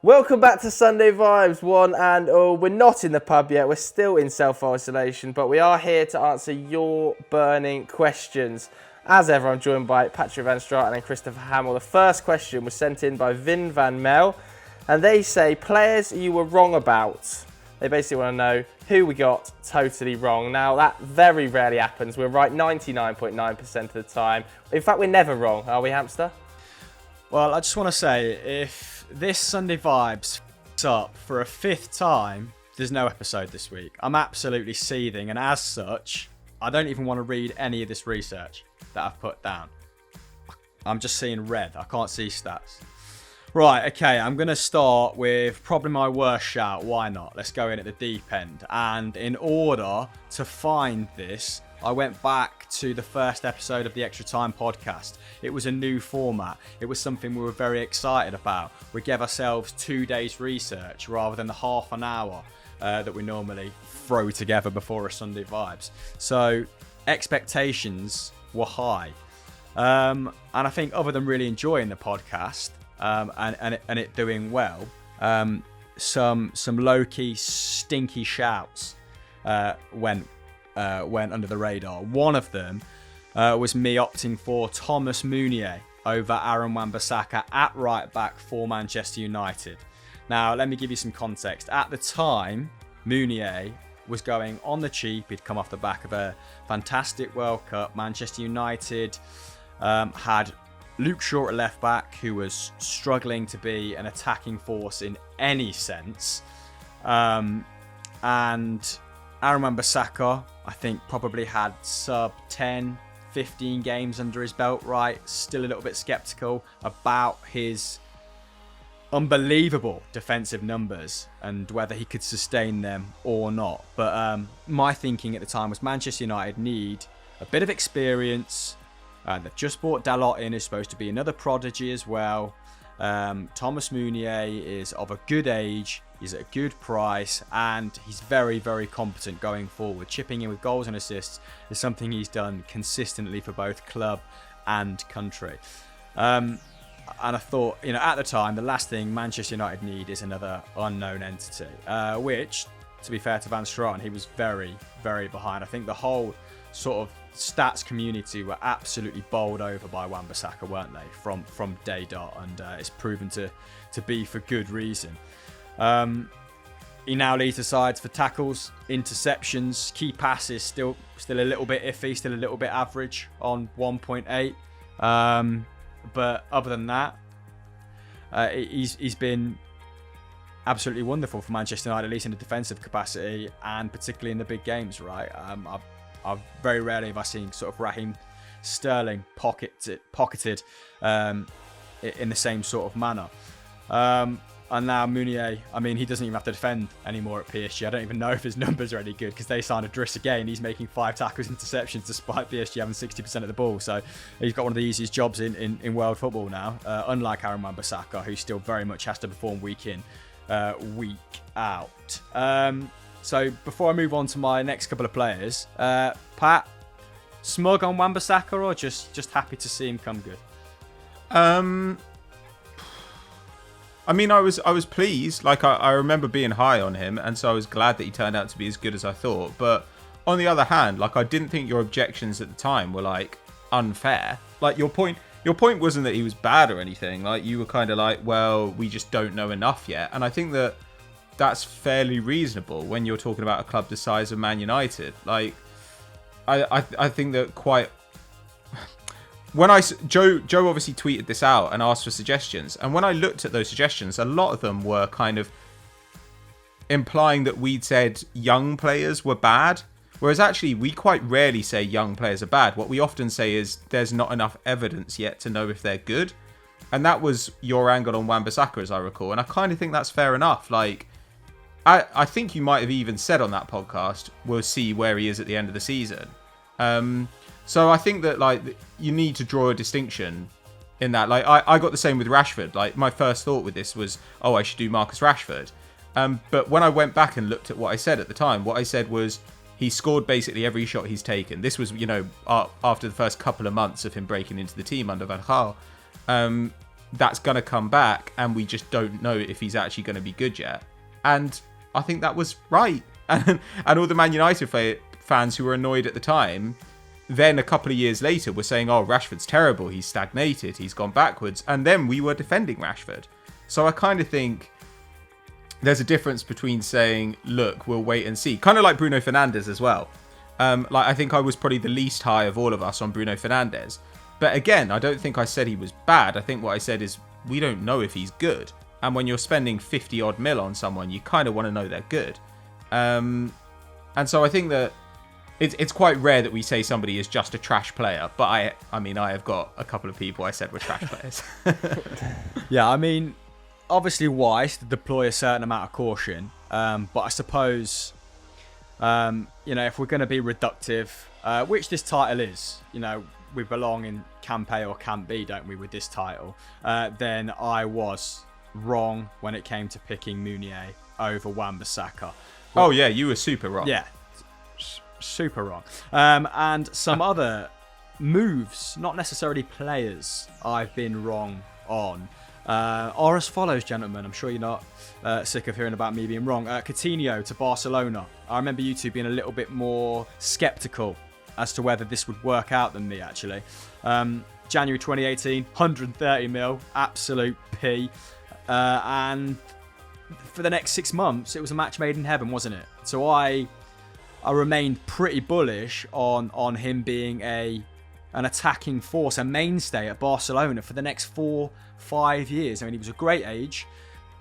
Welcome back to Sunday Vibes, one and all. We're not in the pub yet, we're still in self-isolation, but we are here to answer your burning questions. As ever, I'm joined by Patrick Van Straten and Christopher Hamill. The first question was sent in by Vin Van Mel, and they say, players you were wrong about. They basically want to know who we got totally wrong. Now, that very rarely happens. We're right 99.9% of the time. In fact, we're never wrong, are we, Hamster? Well, I just want to say, if this Sunday Vibes f***s up for a fifth time, there's no episode this week. I'm absolutely seething, and as such, I don't even want to read any of this research that I've put down. I'm just seeing red. I can't see stats. Right, okay, I'm going to start with probably my worst shout. Why not? Let's go in at the deep end. And in order to find this, I went back to the first episode of the Extra Time podcast. It was a new format. It was something we were very excited about. We gave ourselves 2 days research rather than the half an hour that we normally throw together before a Sunday Vibes. So expectations were high. And I think other than really enjoying the podcast and it doing well, some low-key stinky shouts went under the radar. One of them was me opting for Thomas Meunier over Aaron Wan-Bissaka at right back for Manchester United. Now, let me give you some context. At the time, Meunier was going on the cheap. He'd come off the back of a fantastic World Cup. Manchester United had Luke Shaw at left back, who was struggling to be an attacking force in any sense. And Aaron Wan-Bissaka, I think, probably had sub 10, 15 games under his belt, right? Still a little bit sceptical about his unbelievable defensive numbers and whether he could sustain them or not. But my thinking at the time was Manchester United need a bit of experience. They've just bought Dalot in, who's supposed to be another prodigy as well. Thomas Meunier is of a good age. He's at a good price, and he's very, very competent going forward. Chipping in with goals and assists is something he's done consistently for both club and country. And I thought, at the time, the last thing Manchester United need is another unknown entity, which, to be fair to Van Straten, he was very, very behind. I think the whole sort of stats community were absolutely bowled over by Wan-Bissaka, weren't they, from day dot, and it's proven to be for good reason. He now leads the sides for tackles, interceptions, key passes, still a little bit iffy, still a little bit average on 1.8. But other than that, he's been absolutely wonderful for Manchester United, at least in the defensive capacity and particularly in the big games, right? I've very rarely have I seen sort of Raheem Sterling pocketed in the same sort of manner. And now Meunier, he doesn't even have to defend anymore at PSG. I don't even know if his numbers are any good because they signed Idrissa again. He's making 5 tackles, interceptions, despite PSG having 60% of the ball. So he's got one of the easiest jobs in world football now, unlike Aaron Wan-Bissaka, who still very much has to perform week in, week out. So before I move on to my next couple of players, Pat, smug on Wan-Bissaka or just happy to see him come good? I was pleased. I remember being high on him, and so I was glad that he turned out to be as good as I thought. But on the other hand, I didn't think your objections at the time were unfair. Your point wasn't that he was bad or anything. You were kind of well, we just don't know enough yet. And I think that's fairly reasonable when you're talking about a club the size of Man United. I think that quite. When Joe obviously tweeted this out and asked for suggestions, and when I looked at those suggestions, a lot of them were kind of implying that we'd said young players were bad, whereas actually we quite rarely say young players are bad. What we often say is there's not enough evidence yet to know if they're good, and that was your angle on Wan-Bissaka, as I recall, and I kind of think that's fair enough. I think you might have even said on that podcast, we'll see where he is at the end of the season. So I think that you need to draw a distinction in that. I got the same with Rashford. My first thought with this was, I should do Marcus Rashford. But when I went back and looked at what I said at the time, what I said was he scored basically every shot he's taken. This was, after the first couple of months of him breaking into the team under Van Gaal. that's going to come back, and we just don't know if he's actually going to be good yet. And I think that was right. And all the Man United fans who were annoyed at the time, then a couple of years later were saying, oh, Rashford's terrible, he's stagnated, he's gone backwards. And then we were defending Rashford. So I kind of think there's a difference between saying, look, we'll wait and see. Kind of like Bruno Fernandes as well. I think I was probably the least high of all of us on Bruno Fernandes. But again, I don't think I said he was bad. I think what I said is we don't know if he's good. And when you're spending 50 odd mil on someone, you kind of want to know they're good. And so I think that it's quite rare that we say somebody is just a trash player. But I mean, I have got a couple of people I said were trash players. Yeah, I mean, obviously wise to deploy a certain amount of caution. But I suppose, if we're going to be reductive, which this title is, we belong in Camp A or Camp B, don't we, with this title, then I was wrong when it came to picking Meunier over Wan-Bissaka. Oh, yeah, you were super wrong. Yeah, super wrong. And some other moves, not necessarily players, I've been wrong on. Are as follows, gentlemen. I'm sure you're not sick of hearing about me being wrong. Coutinho to Barcelona. I remember you two being a little bit more sceptical as to whether this would work out than me, actually. January 2018, 130 mil, absolute P. And for the next 6 months, it was a match made in heaven, wasn't it? So I remained pretty bullish on him being an attacking force, a mainstay at Barcelona for the next 4-5 years. I mean, he was a great age,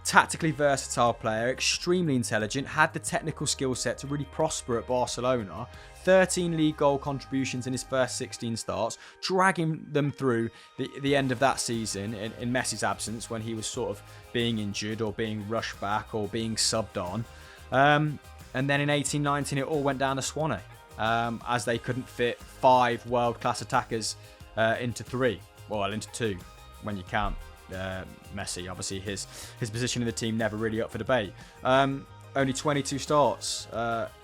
tactically versatile player, extremely intelligent, had the technical skill set to really prosper at Barcelona. 13 league goal contributions in his first 16 starts, dragging them through the end of that season in Messi's absence when he was sort of being injured or being rushed back or being subbed on. And then in 18-19, it all went down to Swanee as they couldn't fit 5 world-class attackers into 3. Well, into 2 when you count Messi. Obviously, his position in the team never really up for debate. Only 22 starts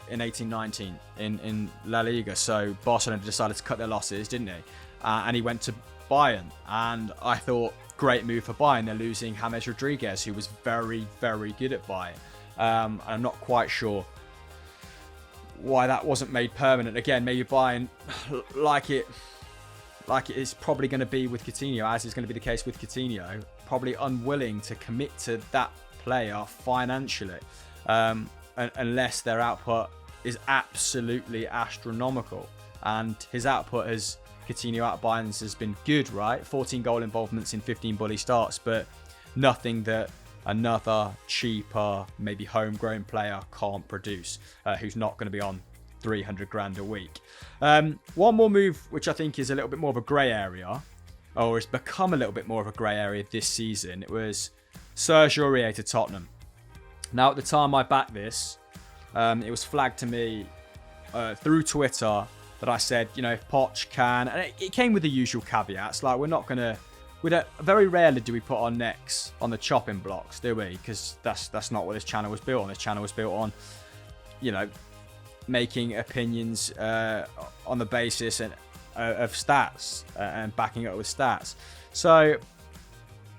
in 18-19 in La Liga. So Barcelona decided to cut their losses, didn't he? And he went to Bayern. And I thought, great move for Bayern. They're losing James Rodriguez, who was very, very good at Bayern. And I'm not quite sure why that wasn't made permanent. Again, maybe Bayern, like it is probably going to be with Coutinho, as is going to be the case with Coutinho, probably unwilling to commit to that player financially. Unless their output is absolutely astronomical. And his output as Coutinho at Bayern has been good, right? 14 goal involvements in 15 bully starts, but nothing that another cheaper, maybe homegrown player can't produce, who's not going to be on 300 grand a week. One more move, which I think is a little bit more of a grey area, or has become a little bit more of a grey area this season. It was Serge Aurier to Tottenham. Now, at the time I backed this, it was flagged to me through Twitter that I said, if Poch can, and it came with the usual caveats, like very rarely do we put our necks on the chopping blocks, do we? Because that's not what this channel was built on. This channel was built on, making opinions on the basis of stats and backing up with stats. So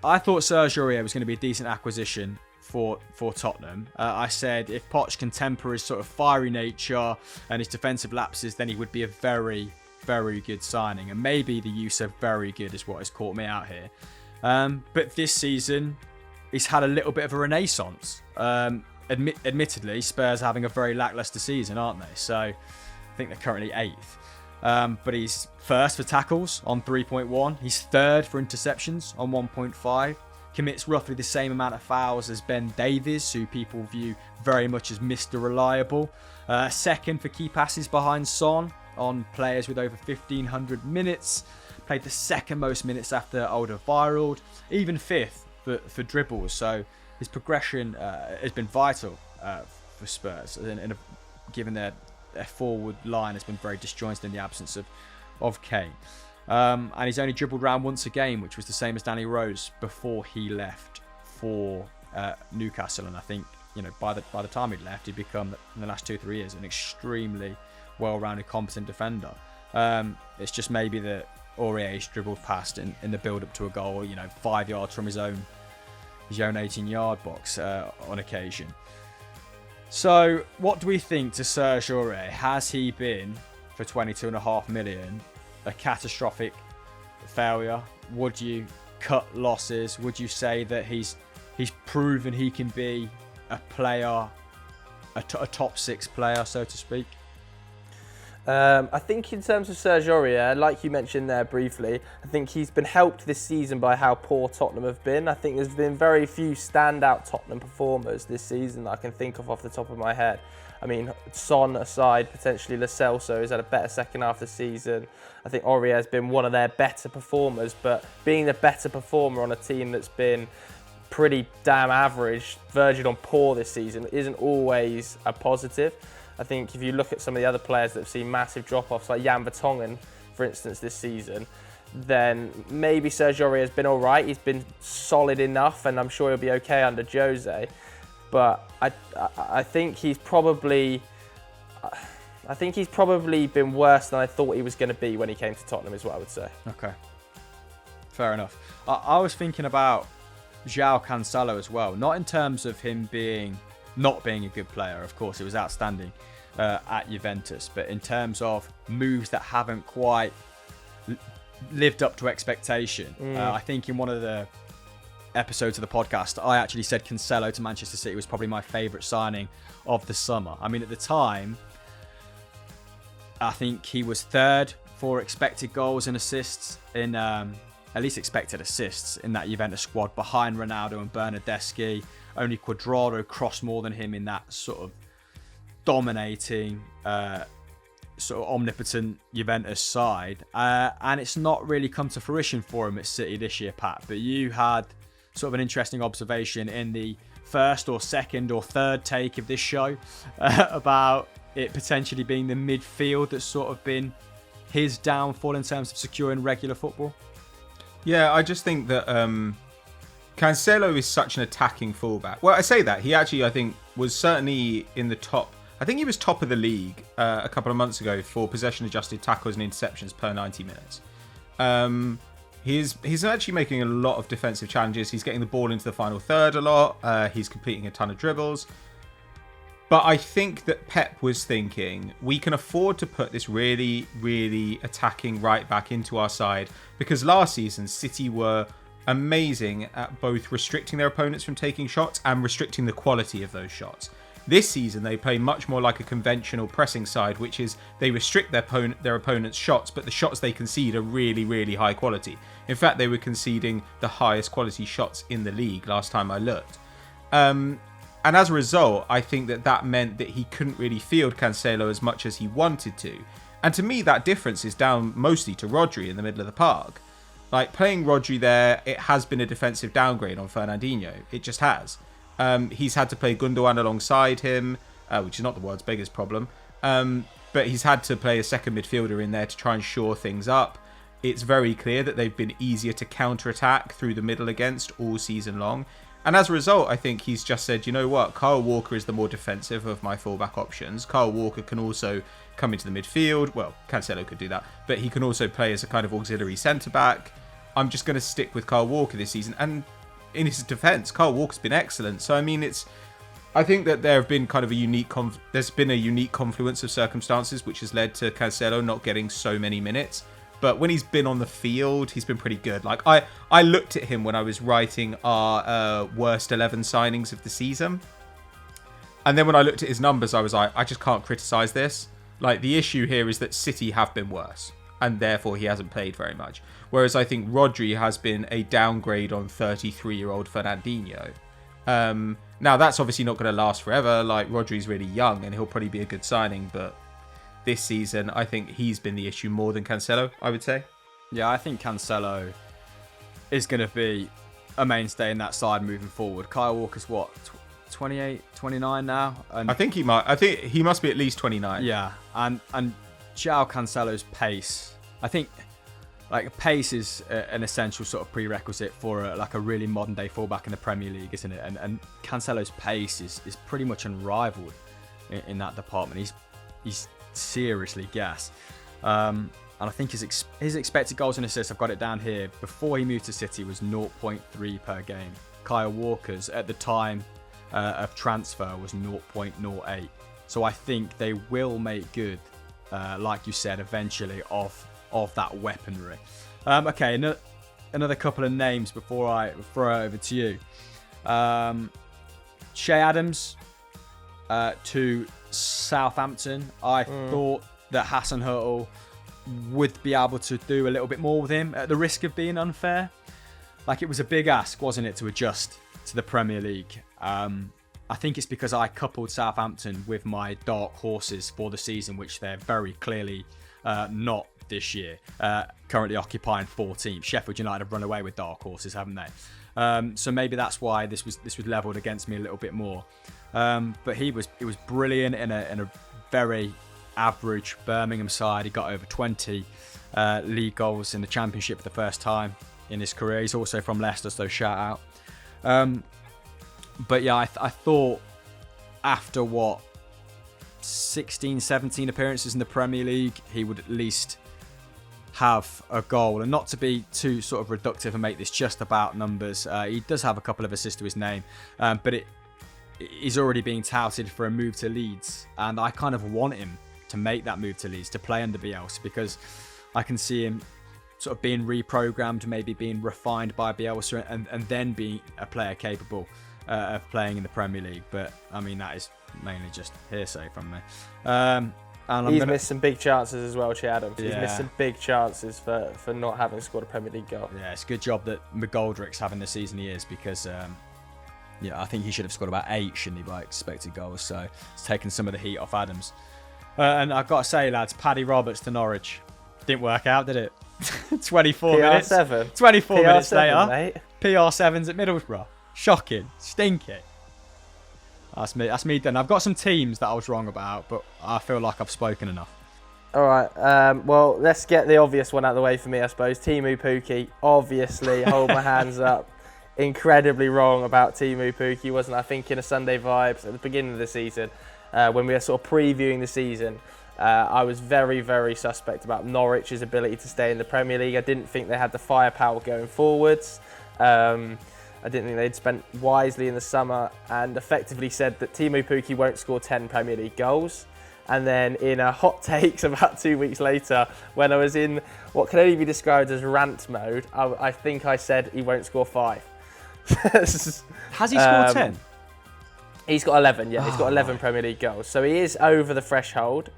I thought Serge Aurier was going to be a decent acquisition for Tottenham. I said if Poch can temper his sort of fiery nature and his defensive lapses, then he would be a very, very good signing. And maybe the use of very good is what has caught me out here. But this season, he's had a little bit of a renaissance. Admittedly, Spurs are having a very lacklustre season, aren't they? So I think they're currently 8th. But he's first for tackles on 3.1. He's third for interceptions on 1.5. Commits roughly the same amount of fouls as Ben Davies, who people view very much as Mr. Reliable. Second for key passes behind Son on players with over 1,500 minutes. Played the second most minutes after Alderweireld. Even 5th for dribbles. So his progression has been vital for Spurs, given their forward line has been very disjointed in the absence of Kane. And he's only dribbled around once a game, which was the same as Danny Rose before he left for Newcastle. And I think, by the time he'd left, he'd become, in the last 2-3 years, an extremely well-rounded, competent defender. It's just maybe that Aurier's dribbled past in the build-up to a goal, 5 yards from his own 18-yard box on occasion. So, what do we think to Serge Aurier? Has he been, for 22.5 million, a catastrophic failure? Would you cut losses? Would you say that he's proven he can be a player, a top 6 player, so to speak? I think in terms of Serge Aurier, like you mentioned there briefly, I think he's been helped this season by how poor Tottenham have been. I think there's been very few standout Tottenham performers this season that I can think of off the top of my head. I mean, Son aside, potentially Lo Celso has had a better second half of the season. I think Aurier has been one of their better performers, but being the better performer on a team that's been pretty damn average, verging on poor this season, isn't always a positive. I think if you look at some of the other players that have seen massive drop-offs, like Jan Vertonghen, for instance, this season, then maybe Serge Aurier has been all right. He's been solid enough, and I'm sure he'll be okay under Jose. But I think he's probably been worse than I thought he was going to be when he came to Tottenham, is what I would say. Okay, fair enough. I was thinking about João Cancelo as well, not in terms of him not being a good player. Of course, it was outstanding at Juventus, but in terms of moves that haven't quite lived up to expectation. I think in one of the episodes of the podcast, I actually said Cancelo to Manchester City was probably my favourite signing of the summer. I mean, at the time, I think he was third for expected goals and assists in at least expected assists in that Juventus squad, behind Ronaldo and Bernardeschi. Only Cuadrado crossed more than him in that sort of dominating, sort of omnipotent Juventus side. And it's not really come to fruition for him at City this year, Pat. But you had sort of an interesting observation in the first or second or third take of this show about it potentially being the midfield that's sort of been his downfall in terms of securing regular football. Yeah, I just think that Cancelo is such an attacking fullback. Well, I say that. He actually, I think, was certainly in the top. I think he was top of the league a couple of months ago for possession-adjusted tackles and interceptions per 90 minutes. He's actually making a lot of defensive challenges. He's getting the ball into the final third a lot. He's completing a ton of dribbles. But I think that Pep was thinking, we can afford to put this really, really attacking right back into our side, because last season City were amazing at both restricting their opponents from taking shots and restricting the quality of those shots. This season they play much more like a conventional pressing side, which is they restrict their opponent's shots, but the shots they concede are really, really high quality. In fact, they were conceding the highest quality shots in the league last time I looked. And as a result, I think that meant that he couldn't really field Cancelo as much as he wanted to. And to me, that difference is down mostly to Rodri in the middle of the park. Like, playing Rodri there, it has been a defensive downgrade on Fernandinho. It just has. He's had to play Gundogan alongside him, which is not the world's biggest problem. But he's had to play a second midfielder in there to try and shore things up. It's very clear that they've been easier to counter-attack through the middle against all season long. And as a result, I think he's just said, you know what, Kyle Walker is the more defensive of my fullback options. Kyle Walker can also come into the midfield. Well, Cancelo could do that. But he can also play as a kind of auxiliary centre-back. I'm just going to stick with Kyle Walker this season. And in his defence, Kyle Walker's been excellent. So, I mean, I think that there have been kind of there's been a unique confluence of circumstances which has led to Cancelo not getting so many minutes. But when he's been on the field, he's been pretty good. Like, I looked at him when I was writing our worst 11 signings of the season. And then when I looked at his numbers, I was like, I just can't criticise this. Like, the issue here is that City have been worse. And therefore, he hasn't played very much. Whereas I think Rodri has been a downgrade on 33-year-old Fernandinho. Now, that's obviously not going to last forever. Like, Rodri's really young and he'll probably be a good signing. But this season, I think he's been the issue more than Cancelo, I would say. Yeah, I think Cancelo is going to be a mainstay in that side moving forward. Kyle Walker's what, 28, 29 now? And I think he must be at least 29. Yeah, and João Cancelo's pace. I think like pace is an essential sort of prerequisite for a really modern day fullback in the Premier League, isn't it? And Cancelo's pace is pretty much unrivaled in that department. He's seriously gas. And And I think his expected goals and assists, I've got it down here, before he moved to City was 0.3 per game. Kyle Walker's at the time of transfer was 0.08. So I think they will make good, like you said, eventually of that weaponry. Okay, another couple of names before I throw it over to you. Shea Adams to Southampton. I thought that Hassan Hurtle would be able to do a little bit more with him at the risk of being unfair. Like, it was a big ask, wasn't it, to adjust to the Premier League. I think it's because I coupled Southampton with my dark horses for the season, which they're very clearly not this year. Currently occupying 14th. Sheffield United have run away with dark horses, haven't they? So maybe that's why this was levelled against me a little bit more. But it was brilliant in a very average Birmingham side. He got over 20 league goals in the Championship for the first time in his career. He's also from Leicester, so shout out. But yeah, I thought after 16, 17 appearances in the Premier League, he would at least have a goal. And not to be too sort of reductive and make this just about numbers, he does have a couple of assists to his name, but he's already being touted for a move to Leeds, and I kind of want him to make that move to Leeds, to play under Bielsa, because I can see him sort of being reprogrammed, maybe being refined by Bielsa, and then being a player capable of playing in the Premier League. But I mean, that is mainly just hearsay from me. And he's missed some big chances as well, Che Adams. He's missed some big chances for not having scored a Premier League goal. Yeah, it's a good job that McGoldrick's having the season he is, because I think he should have scored about 8, shouldn't he, by expected goals. So it's taken some of the heat off Adams. And I've got to say, lads, Paddy Roberts to Norwich. Didn't work out, did it? 24 minutes. PR7. 24 PR7, minutes later. mate. PR7's at Middlesbrough. Shocking. Stinking. That's me done. I've got some teams that I was wrong about, but I feel like I've spoken enough. All right. Well, let's get the obvious one out of the way for me, I suppose. Timu Pukki. Obviously, hold my hands up. Incredibly wrong about Timu Pukki, wasn't I? I think in a Sunday Vibes at the beginning of the season, when we were sort of previewing the season, I was very, very suspect about Norwich's ability to stay in the Premier League. I didn't think they had the firepower going forwards. I didn't think they'd spent wisely in the summer, and effectively said that Timu Pukki won't score 10 Premier League goals. And then in a hot takes about 2 weeks later, when I was in what can only be described as rant mode, I think I said he won't score 5. Has he scored 10? He's got 11, yeah. He's got 11 Premier League goals. So he is over the threshold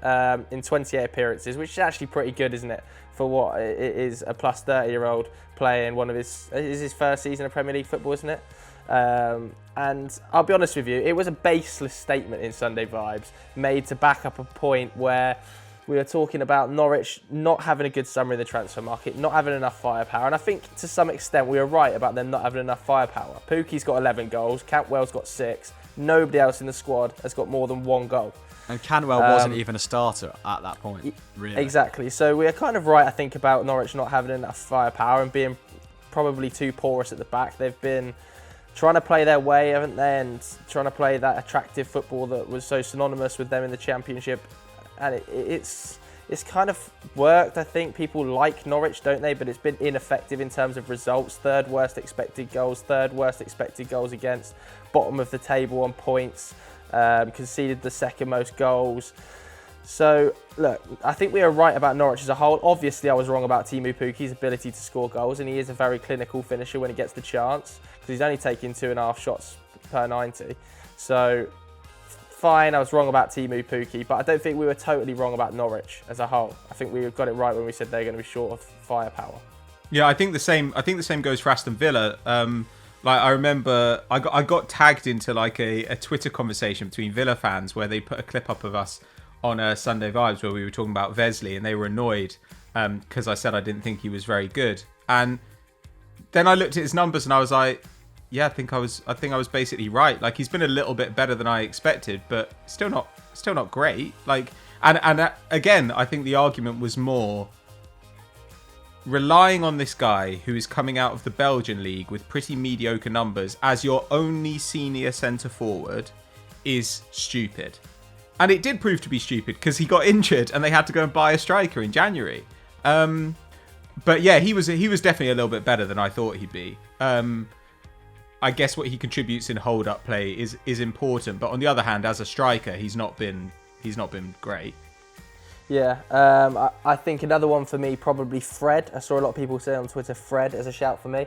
in 28 appearances, which is actually pretty good, isn't it? For what it is, a plus 30-year-old playing his first season of Premier League football, isn't it? And I'll be honest with you, it was a baseless statement in Sunday Vibes made to back up a point where we were talking about Norwich not having a good summer in the transfer market, not having enough firepower. And I think to some extent we were right about them not having enough firepower. Pukki's got 11 goals, Cantwell's got 6. Nobody else in the squad has got more than 1 goal. And Cantwell wasn't even a starter at that point, really. Exactly. So we're kind of right, I think, about Norwich not having enough firepower and being probably too porous at the back. They've been trying to play their way, haven't they, and trying to play that attractive football that was so synonymous with them in the Championship. And it's kind of worked. I think people like Norwich, don't they? But it's been ineffective in terms of results. 3rd worst expected goals, 3rd worst expected goals against, bottom of the table on points, conceded the 2nd most goals. So, look, I think we are right about Norwich as a whole. Obviously, I was wrong about Timu Pukki's ability to score goals, and he is a very clinical finisher when he gets the chance, because he's only taking 2.5 shots per 90. So, fine, I was wrong about Timu Pukki, but I don't think we were totally wrong about Norwich as a whole. I think we got it right when we said they're going to be short of firepower. Yeah, I think the same goes for Aston Villa. Like, I remember I got tagged into like a Twitter conversation between Villa fans where they put a clip up of us on Sunday Vibes where we were talking about Vesley, and they were annoyed because I said I didn't think he was very good. And then I looked at his numbers and I was like, yeah, I think I was basically right. Like, he's been a little bit better than I expected, but still not great. Like, and again, I think the argument was more relying on this guy who is coming out of the Belgian league with pretty mediocre numbers as your only senior centre forward is stupid. And it did prove to be stupid because he got injured and they had to go and buy a striker in January. But yeah, he was definitely a little bit better than I thought he'd be. I guess what he contributes in hold-up play is important, but on the other hand, as a striker, he's not been great. Yeah, I think another one for me, probably Fred. I saw a lot of people say on Twitter, Fred as a shout for me.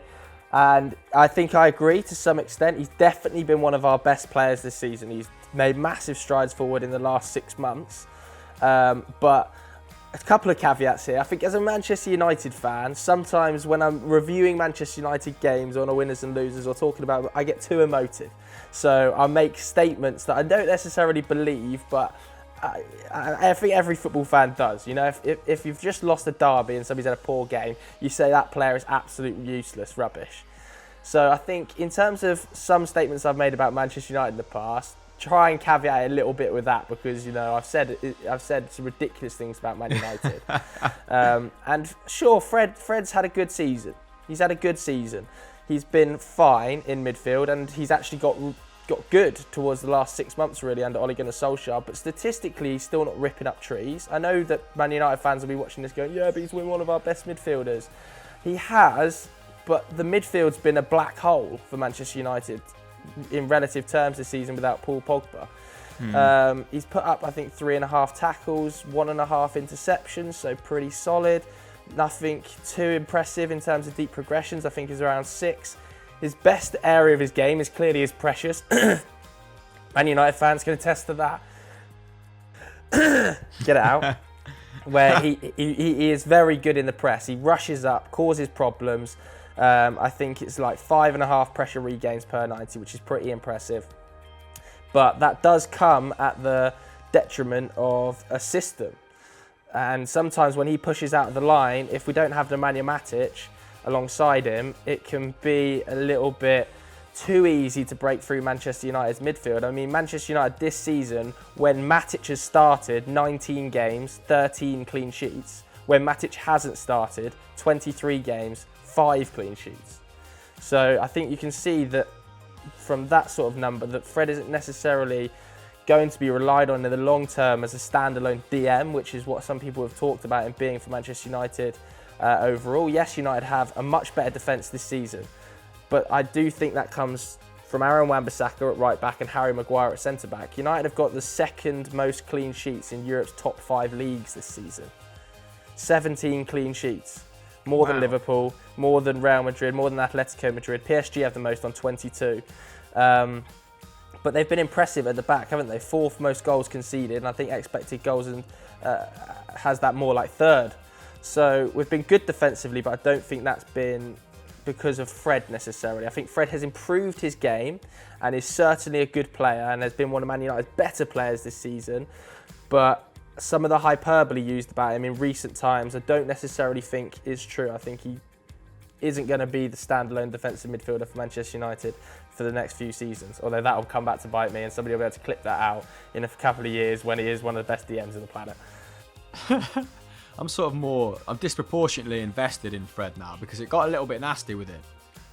And I think I agree to some extent. He's definitely been one of our best players this season. He's made massive strides forward in the last 6 months. But a couple of caveats here. I think as a Manchester United fan, sometimes when I'm reviewing Manchester United games on a winners and losers or talking about it, I get too emotive. So I make statements that I don't necessarily believe, but I think every football fan does. You know, if you've just lost a derby and somebody's had a poor game, you say that player is absolutely useless, rubbish. So I think in terms of some statements I've made about Manchester United in the past, try and caveat it a little bit with that, because you know I've said some ridiculous things about Man United. And sure, Fred's had a good season. He's had a good season. He's been fine in midfield, and he's actually got good towards the last 6 months really under Ole Gunnar Solskjaer, but statistically he's still not ripping up trees. I know that Man United fans will be watching this going, yeah, but he's been one of our best midfielders. He has, but the midfield's been a black hole for Manchester United in relative terms this season without Paul Pogba. He's put up, I think, 3.5 tackles, 1.5 interceptions, so pretty solid. Nothing too impressive in terms of deep progressions. I think he's around 6. His best area of his game is clearly his pressures. Man United fans can attest to that. Get it out. Where he is very good in the press. He rushes up, causes problems. I think it's like 5.5 pressure regains per 90, which is pretty impressive. But that does come at the detriment of a system. And sometimes when he pushes out of the line, if we don't have Nemanja Matic alongside him, it can be a little bit too easy to break through Manchester United's midfield. I mean, Manchester United this season, when Matic has started, 19 games, 13 clean sheets. When Matic hasn't started, 23 games, 5 clean sheets. So I think you can see that from that sort of number that Fred isn't necessarily going to be relied on in the long term as a standalone DM, which is what some people have talked about him being for Manchester United overall. Yes, United have a much better defence this season, but I do think that comes from Aaron Wan-Bissaka at right back and Harry Maguire at centre back. United have got the second most clean sheets in Europe's top 5 leagues this season. 17 clean sheets. More than Liverpool, more than Real Madrid, more than Atletico Madrid. PSG have the most on 22. But they've been impressive at the back, haven't they? 4th most goals conceded, and I think expected goals has that more like 3rd. So we've been good defensively, but I don't think that's been because of Fred necessarily. I think Fred has improved his game and is certainly a good player and has been one of Man United's better players this season. But some of the hyperbole used about him in recent times I don't necessarily think is true. I think he isn't going to be the standalone defensive midfielder for Manchester United for the next few seasons, although that'll come back to bite me and somebody will be able to clip that out in a couple of years when he is one of the best DMs on the planet. I'm disproportionately invested in Fred now because it got a little bit nasty with him.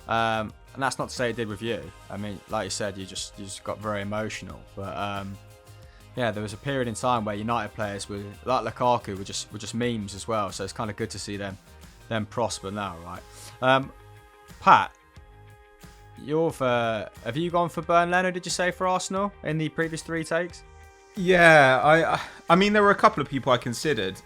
And that's not to say it did with you. I mean, like you said, you just got very emotional. But yeah, there was a period in time where United players were like Lukaku were just memes as well. So it's kind of good to see them prosper now, right? Pat, have you gone for Bern Leno, did you say, for Arsenal in the previous 3 takes? Yeah, I mean, there were a couple of people I considered.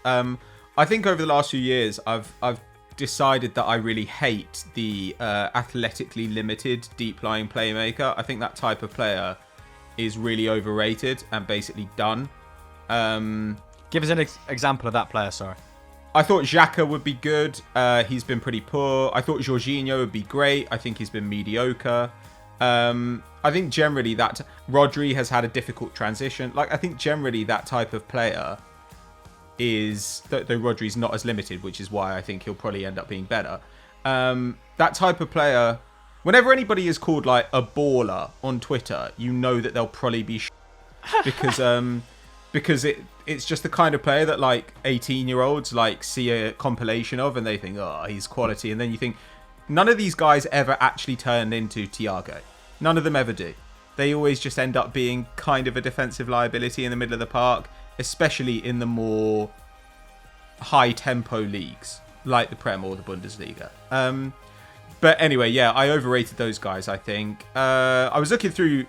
I think over the last few years, I've decided that I really hate the athletically limited deep-lying playmaker. I think that type of player is really overrated and basically done. Give us an example of that player, sorry. I thought Xhaka would be good. He's been pretty poor. I thought Jorginho would be great. I think he's been mediocre. I think generally that Rodri has had a difficult transition. Like, I think generally that type of player is, though Rodri's not as limited, which is why I think he'll probably end up being better. That type of player, whenever anybody is called like a baller on Twitter, you know that they'll probably be because it's just the kind of player that like 18-year-olds like see a compilation of and they think, oh, he's quality. And then you think, none of these guys ever actually turn into Thiago. None of them ever do. They always just end up being kind of a defensive liability in the middle of the park, especially in the more high tempo leagues like the Prem or the Bundesliga. But anyway, yeah, I overrated those guys, I think. I was looking through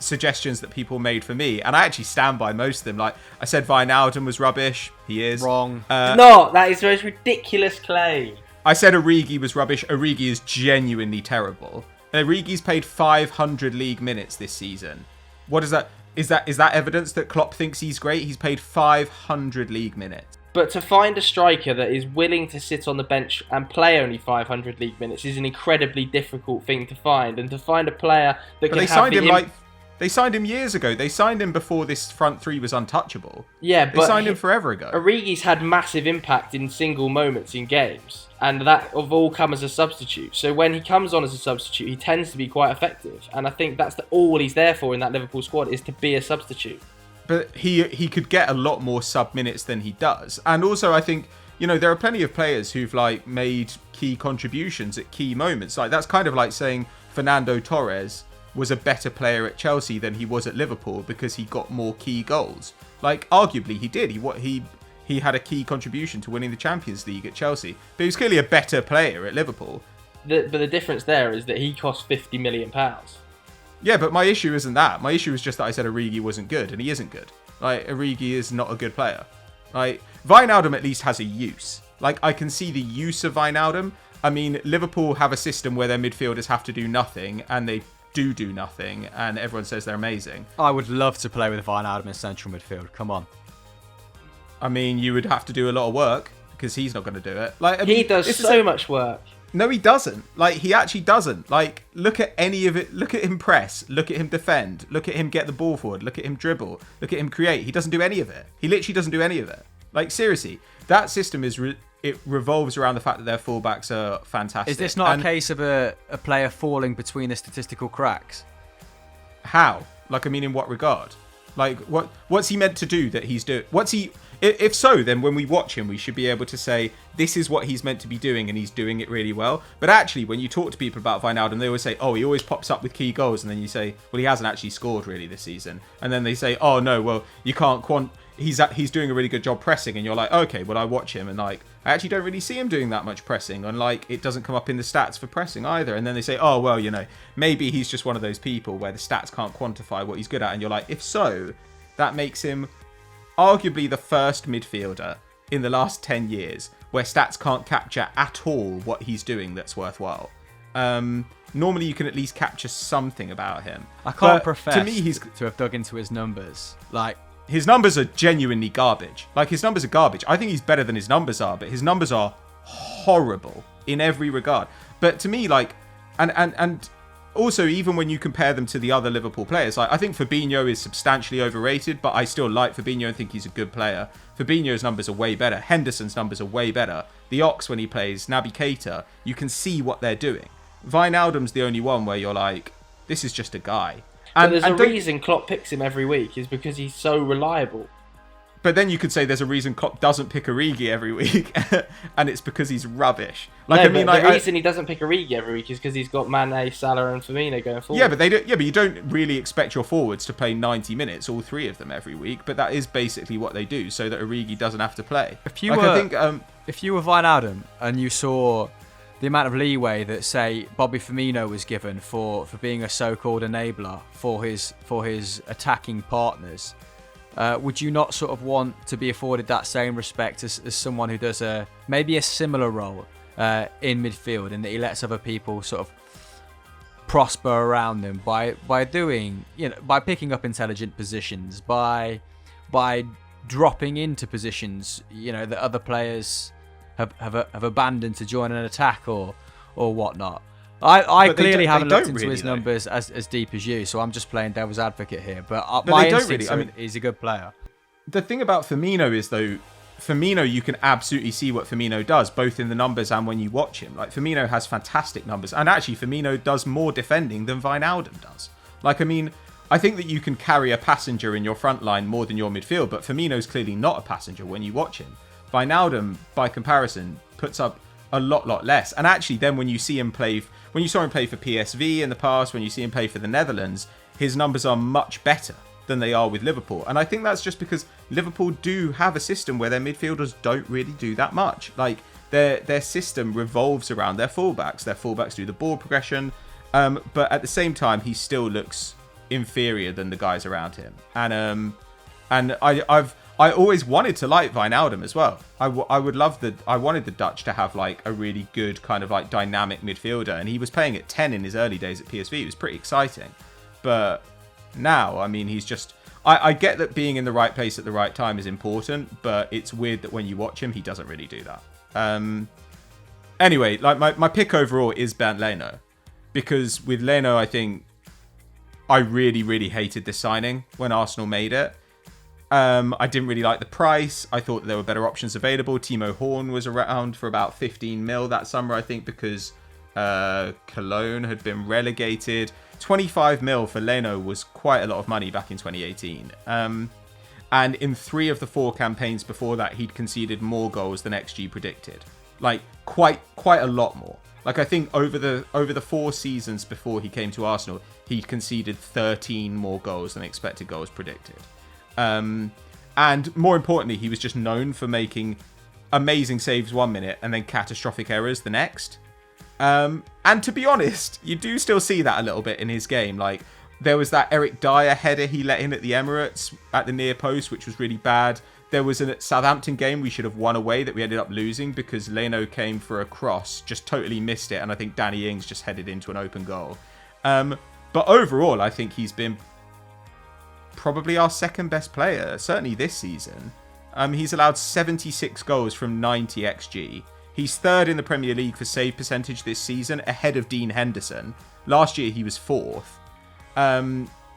suggestions that people made for me, and I actually stand by most of them. Like, I said Wijnaldum was rubbish. He is. Wrong. That is the most ridiculous claim. I said Origi was rubbish. Origi is genuinely terrible. Origi's played 500 league minutes this season. What is that? Is that evidence that Klopp thinks he's great? He's played 500 league minutes. But to find a striker that is willing to sit on the bench and play only 500 league minutes is an incredibly difficult thing to find. And to find a player that can They signed him years ago. They signed him before this front three was untouchable. Yeah, they signed him forever ago. Origi's had massive impact in single moments in games, and that have all come as a substitute. So when he comes on as a substitute, he tends to be quite effective. And I think that's all he's there for in that Liverpool squad, is to be a substitute. But he could get a lot more sub minutes than he does. And also, I think, there are plenty of players who've made key contributions at key moments. Like, that's kind of like saying Fernando Torres was a better player at Chelsea than he was at Liverpool because he got more key goals. Like, arguably he did. He had a key contribution to winning the Champions League at Chelsea. But he was clearly a better player at Liverpool. But the difference there is that he cost £50 million. Yeah, but my issue isn't that. My issue is just that I said Origi wasn't good, and he isn't good. Like, Origi is not a good player. Like, Wijnaldum at least has a use. Like, I can see the use of Wijnaldum. I mean, Liverpool have a system where their midfielders have to do nothing, and they do nothing, and everyone says they're amazing. I would love to play with Wijnaldum in central midfield. Come on. I mean, you would have to do a lot of work, because he's not going to do it. He does so much work. No, he doesn't. Like, he actually doesn't. Like, look at any of it. Look at him press. Look at him defend. Look at him get the ball forward. Look at him dribble. Look at him create. He doesn't do any of it. He literally doesn't do any of it. Like, seriously, that system it revolves around the fact that their fullbacks are fantastic. Is this not a case of a player falling between the statistical cracks? How? Like, I mean, in what regard? Like, what's he meant to do that he's doing? If so, then when we watch him, we should be able to say, this is what he's meant to be doing, and he's doing it really well. But actually, when you talk to people about Wijnaldum, they always say, oh, he always pops up with key goals. And then you say, well, he hasn't actually scored really this season. And then they say, oh, no, well, you can't he's doing a really good job pressing. And you're like, okay, well, I watch him, and I actually don't really see him doing that much pressing. And it doesn't come up in the stats for pressing either. And then they say, oh, well, maybe he's just one of those people where the stats can't quantify what he's good at. And you're like, if so, that makes him arguably the first midfielder in the last 10 years where stats can't capture at all what he's doing that's worthwhile. Normally you can at least capture something about him. I can't profess to me, to have dug into his numbers. His numbers are genuinely garbage. His numbers are garbage. I think he's better than his numbers are, but his numbers are horrible in every regard. But to me, and also, even when you compare them to the other Liverpool players, I think Fabinho is substantially overrated, but I still like Fabinho and think he's a good player. Fabinho's numbers are way better. Henderson's numbers are way better. The Ox, when he plays, Naby Keita, you can see what they're doing. Wijnaldum's the only one where you're like, this is just a guy. But there's a reason Klopp picks him every week, is because he's so reliable. But then you could say there's a reason Klopp doesn't pick Origi every week, and it's because he's rubbish. The reason he doesn't pick Origi every week is because he's got Mane, Salah, and Firmino going forward. Yeah, but you don't really expect your forwards to play 90 minutes, all three of them every week. But that is basically what they do, so that Origi doesn't have to play. If you were Wijnaldum and you saw the amount of leeway that, say, Bobby Firmino was given for being a so-called enabler for his attacking partners. Would you not sort of want to be afforded that same respect as someone who does maybe a similar role in midfield, in that he lets other people sort of prosper around them by doing, by picking up intelligent positions, by dropping into positions, that other players have abandoned to join an attack or whatnot. I clearly haven't looked into his numbers as deep as you, so I'm just playing devil's advocate here. But my instinct is he's a good player. The thing about Firmino is, though, Firmino, you can absolutely see what Firmino does, both in the numbers and when you watch him. Firmino has fantastic numbers. And actually, Firmino does more defending than Wijnaldum does. I think that you can carry a passenger in your front line more than your midfield, but Firmino's clearly not a passenger when you watch him. Wijnaldum, by comparison, puts up a lot less. And actually, then when you saw him play for PSV in the past, when you see him play for the Netherlands, his numbers are much better than they are with Liverpool. And I think that's just because Liverpool do have a system where their midfielders don't really do that much. Like, their system revolves around their fullbacks. Their fullbacks do the ball progression. But at the same time, he still looks inferior than the guys around him. And I always wanted to like Wijnaldum as well. I wanted the Dutch to have like a really good kind of like dynamic midfielder, and he was playing at 10 in his early days at PSV. It was pretty exciting. But now, I mean, he's just... I get that being in the right place at the right time is important, but it's weird that when you watch him, he doesn't really do that. Anyway, like my pick overall is Bernd Leno, because with Leno, I think I really, really hated this signing when Arsenal made it. I didn't really like the price. I thought there were better options available. Timo Horn was around for about 15 mil that summer, I think, because Cologne had been relegated. 25 mil for Leno was quite a lot of money back in 2018. And in 3 of the 4 campaigns before that, he'd conceded more goals than XG predicted. Like, quite a lot more. Like, I think over the 4 seasons before he came to Arsenal, he'd conceded 13 more goals than expected goals predicted. And more importantly, he was just known for making amazing saves 1 minute and then catastrophic errors the next. And to be honest, you do still see that a little bit in his game. Like, there was that Eric Dyer header he let in at the Emirates at the near post, which was really bad. There was a Southampton game we should have won away that we ended up losing because Leno came for a cross, just totally missed it, and I think Danny Ings just headed into an open goal. But overall, I think he's been probably our second best player, certainly this season. He's allowed 76 goals from 90 XG. He's 3rd in the Premier League for save percentage this season, ahead of Dean Henderson. Last year he was 4th.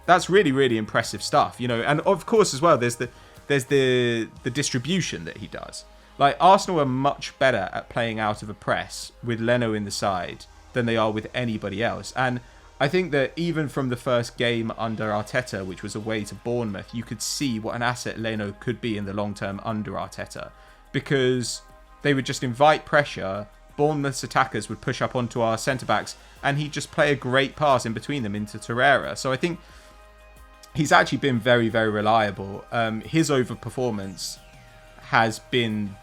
That's really, really impressive stuff, you know. And of course as well, there's the distribution that he does. Like, Arsenal are much better at playing out of a press with Leno in the side than they are with anybody else. And I think that even from the first game under Arteta, which was away to Bournemouth, you could see what an asset Leno could be in the long term under Arteta, because they would just invite pressure, Bournemouth's attackers would push up onto our centre-backs, and he'd just play a great pass in between them into Torreira. So I think he's actually been very, very reliable. His overperformance has been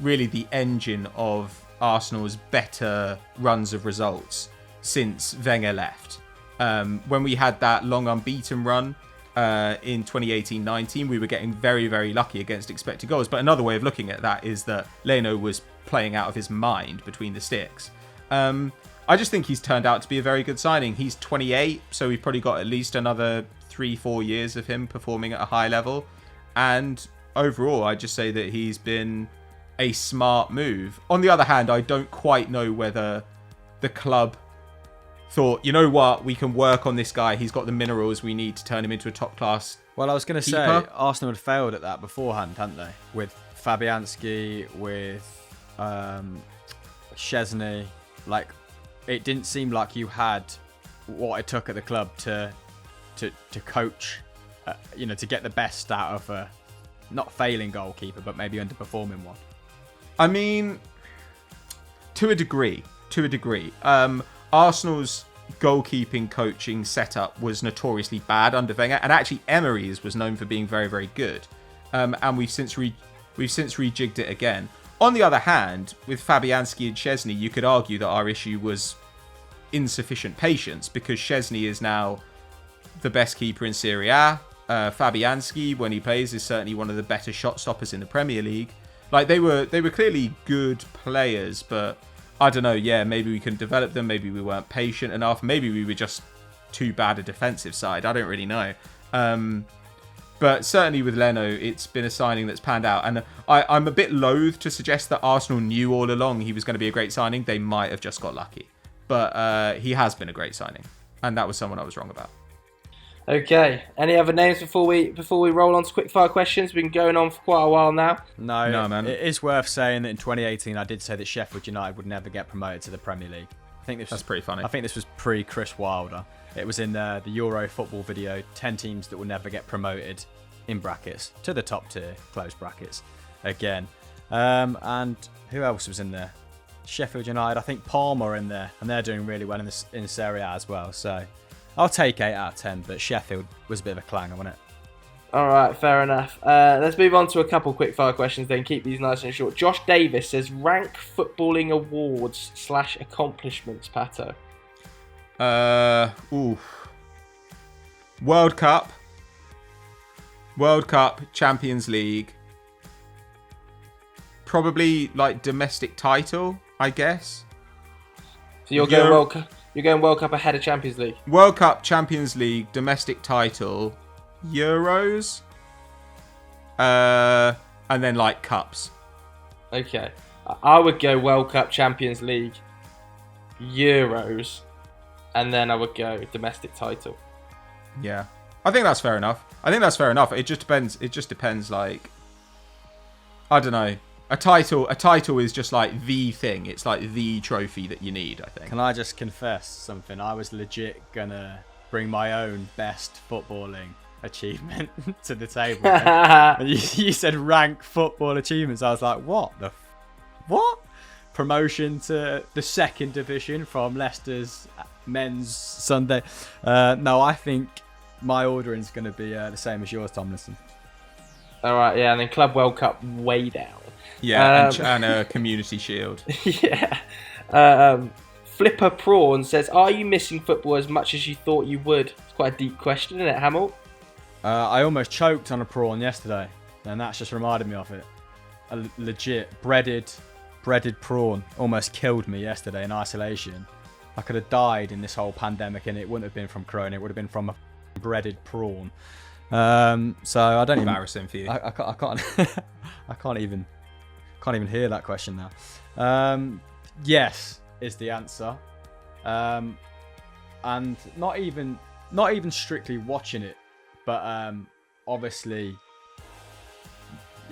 really the engine of Arsenal's better runs of results since Wenger left. When we had that long unbeaten run in 2018-19, we were getting very, very lucky against expected goals. But another way of looking at that is that Leno was playing out of his mind between the sticks. I just think he's turned out to be a very good signing. He's 28, so we've probably got at least another 3-4 years of him performing at a high level. And overall, I just say that he's been a smart move. On the other hand, I don't quite know whether the club thought, you know what, we can work on this guy. He's got the minerals we need to turn him into a top class. Well, I was going to say, Arsenal had failed at that beforehand, hadn't they? With Fabianski, with Szczesny. Like, it didn't seem like you had what it took at the club to coach, to get the best out of a not failing goalkeeper, but maybe underperforming one. I mean, to a degree. Arsenal's goalkeeping coaching setup was notoriously bad under Wenger, and actually Emery's was known for being very, very good. And we've since rejigged it again. On the other hand, with Fabianski and Szczesny, you could argue that our issue was insufficient patience, because Szczesny is now the best keeper in Serie A. Fabianski, when he plays, is certainly one of the better shot stoppers in the Premier League. Like, they were clearly good players, but I don't know, yeah, maybe we couldn't develop them, maybe we weren't patient enough, maybe we were just too bad a defensive side, I don't really know. But certainly with Leno, it's been a signing that's panned out, and I'm a bit loath to suggest that Arsenal knew all along he was going to be a great signing. They might have just got lucky. But he has been a great signing, and that was someone I was wrong about. Okay. Any other names before we roll on to quickfire questions? We've been going on for quite a while now. No, man. It is worth saying that in 2018, I did say that Sheffield United would never get promoted to the Premier League. That's pretty funny. I think this was pre-Chris Wilder. It was in the Euro football video, 10 teams that will never get promoted, in brackets, to the top tier, close brackets, again. And who else was in there? Sheffield United, I think Parma are in there, and they're doing really well in Serie A as well. So I'll take 8 out of 10, but Sheffield was a bit of a clanger, wasn't it? All right, fair enough. Let's move on to a couple quickfire questions, then keep these nice and short. Josh Davis says, rank footballing awards / accomplishments, Pato. World Cup, Champions League. Probably like domestic title, I guess. So you're going World Cup ahead of Champions League. World Cup, Champions League, domestic title, Euros, and then like cups. Okay, I would go World Cup, Champions League, Euros, and then I would go domestic title. Yeah, I think that's fair enough. It just depends. Like, I don't know. A title is just like the thing. It's like the trophy that you need, I think. Can I just confess something? I was legit gonna bring my own best footballing achievement to the table. And you said rank football achievements. I was like, what? What? Promotion to the second division from Leicester's men's Sunday. No, I think my ordering is going to be the same as yours, Tomlinson. All right, yeah, and then Club World Cup way down. Yeah, and a Community Shield. Yeah. Flipper Prawn says, are you missing football as much as you thought you would? It's quite a deep question, isn't it, Hamill? I almost choked on a prawn yesterday, and that's just reminded me of it. A legit breaded prawn almost killed me yesterday in isolation. I could have died in this whole pandemic, and it wouldn't have been from corona. It would have been from a breaded prawn. So I don't embarrassing for you. I can't. I can't even hear that question now. Yes is the answer, and not even strictly watching it, but obviously,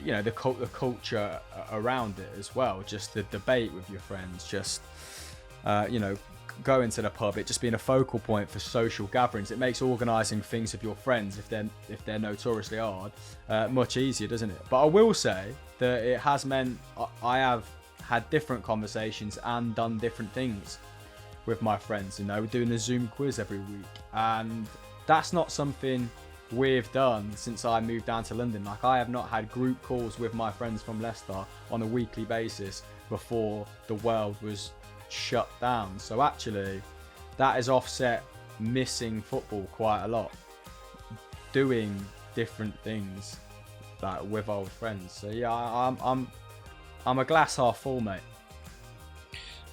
you know, the culture around it as well. Just the debate with your friends. Just you know, going to the pub, it just being a focal point for social gatherings. It makes organising things with your friends, if they're notoriously hard, much easier, doesn't it? But I will say that it has meant I have had different conversations and done different things with my friends. You know, we're doing a Zoom quiz every week, and that's not something we've done since I moved down to London. Like, I have not had group calls with my friends from Leicester on a weekly basis before the world was shut down. So actually, that has offset missing football quite a lot, doing different things like with old friends. So yeah, I'm a glass half full, mate.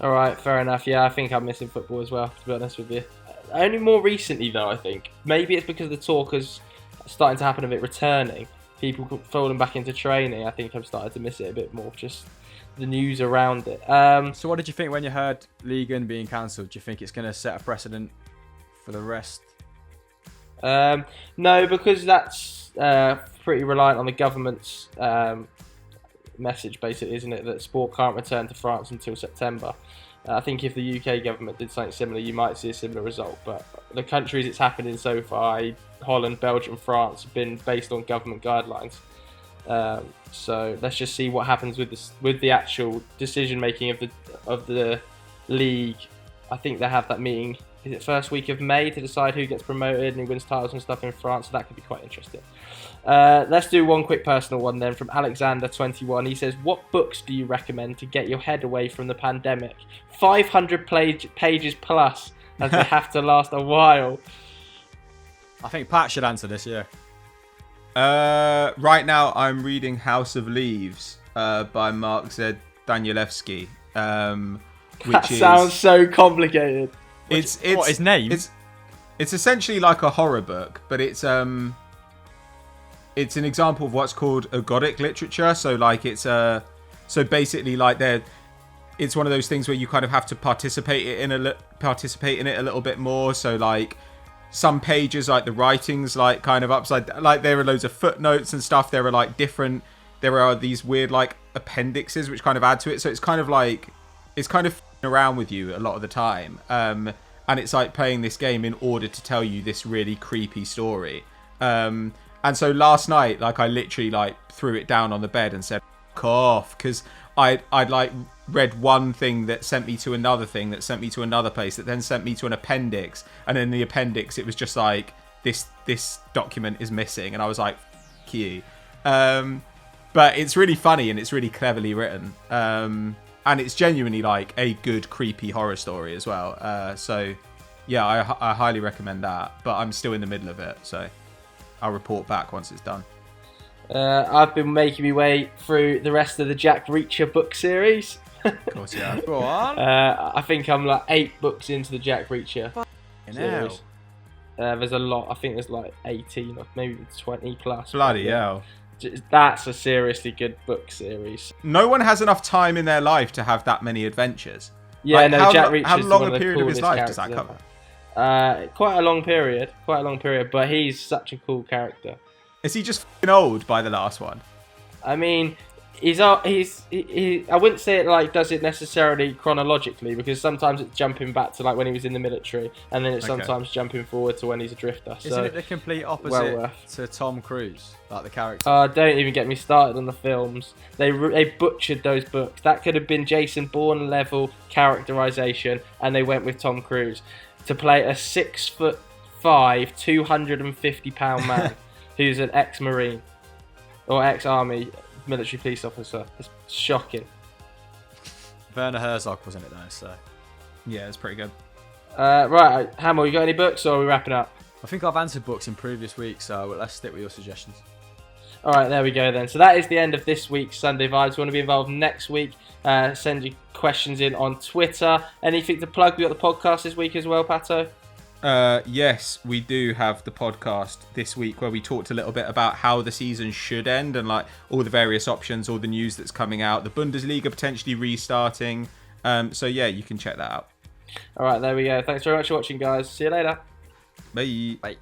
All right, fair enough. Yeah, I think I'm missing football as well, to be honest with you. Only more recently, though, I think. Maybe it's because the talk is starting to happen of it returning. People falling back into training. I think I've started to miss it a bit more. Just the news around it. So what did you think when you heard League One being cancelled? Do you think it's going to set a precedent for the rest? No, because that's pretty reliant on the government's message, basically, isn't it? That sport can't return to France until September. I think if the UK government did something similar, you might see a similar result. But the countries it's happened in so far, Holland, Belgium, France, have been based on government guidelines. So let's just see what happens with the actual decision making of the league. I think they have that meeting. Is it first week of May to decide who gets promoted and who wins titles and stuff in France? So that could be quite interesting. Let's do one quick personal one then from Alexander21. He says, what books do you recommend to get your head away from the pandemic? 500 pages plus, as they have to last a while. I think Pat should answer this, yeah. Right now I'm reading House of Leaves by Mark Z. Danielewski. That sounds so complicated. It's what, his name? It's essentially like a horror book, but it's an example of what's called ergodic literature. So like it's basically like it's one of those things where you kind of have to participate in it a little bit more. So like some pages, like the writing's like kind of upside, like there are loads of footnotes and stuff. There are these weird like appendixes which kind of add to it. So it's kind of around with you a lot of the time. And it's like playing this game in order to tell you this really creepy story. And so last night, like I literally like threw it down on the bed and said, "F*** off," because I'd like read one thing that sent me to another thing that sent me to another place that then sent me to an appendix, and in the appendix it was just like this document is missing, and I was like, F you. But it's really funny and it's really cleverly written, and it's genuinely like a good creepy horror story as well. So yeah, I highly recommend that, but I'm still in the middle of it, so I'll report back once it's done. I've been making my way through the rest of the Jack Reacher book series. Of course, yeah. Go on. I think I'm like 8 books into the Jack Reacher series. There's a lot. I think there's like 18 or maybe 20 plus. Bloody hell. That's a seriously good book series. No one has enough time in their life to have that many adventures. Yeah, like, no, Jack Reacher's how long one a of the period of his coolest life does that characters cover? Quite a long period, but he's such a cool character. Is he just f***ing old by the last one? I mean, I wouldn't say it like does it necessarily chronologically, because sometimes it's jumping back to like when he was in the military, and then it's sometimes jumping forward to when he's a drifter. Isn't it the complete opposite to Tom Cruise, like the character? Don't even get me started on the films. They butchered those books. That could have been Jason Bourne level characterization, and they went with Tom Cruise to play a 6'5", 250-pound man who's an ex-marine or ex-army military police officer. It's shocking. Werner Herzog wasn't it though, so Yeah, it's pretty good. Right, Hamill, you got any books, or are we wrapping up? I think I've answered books in previous weeks, so let's stick with your suggestions. All right, there we go then. So that is the end of this week's Sunday Vibes. If you want to be involved next week, send your questions in on Twitter. Anything to plug? We got the podcast this week as well, Pato? Yes, we do have the podcast this week where we talked a little bit about how the season should end and like all the various options, all the news that's coming out, the Bundesliga potentially restarting. So yeah, you can check that out. All right, there we go. Thanks very much for watching, guys. See you later. Bye. Bye.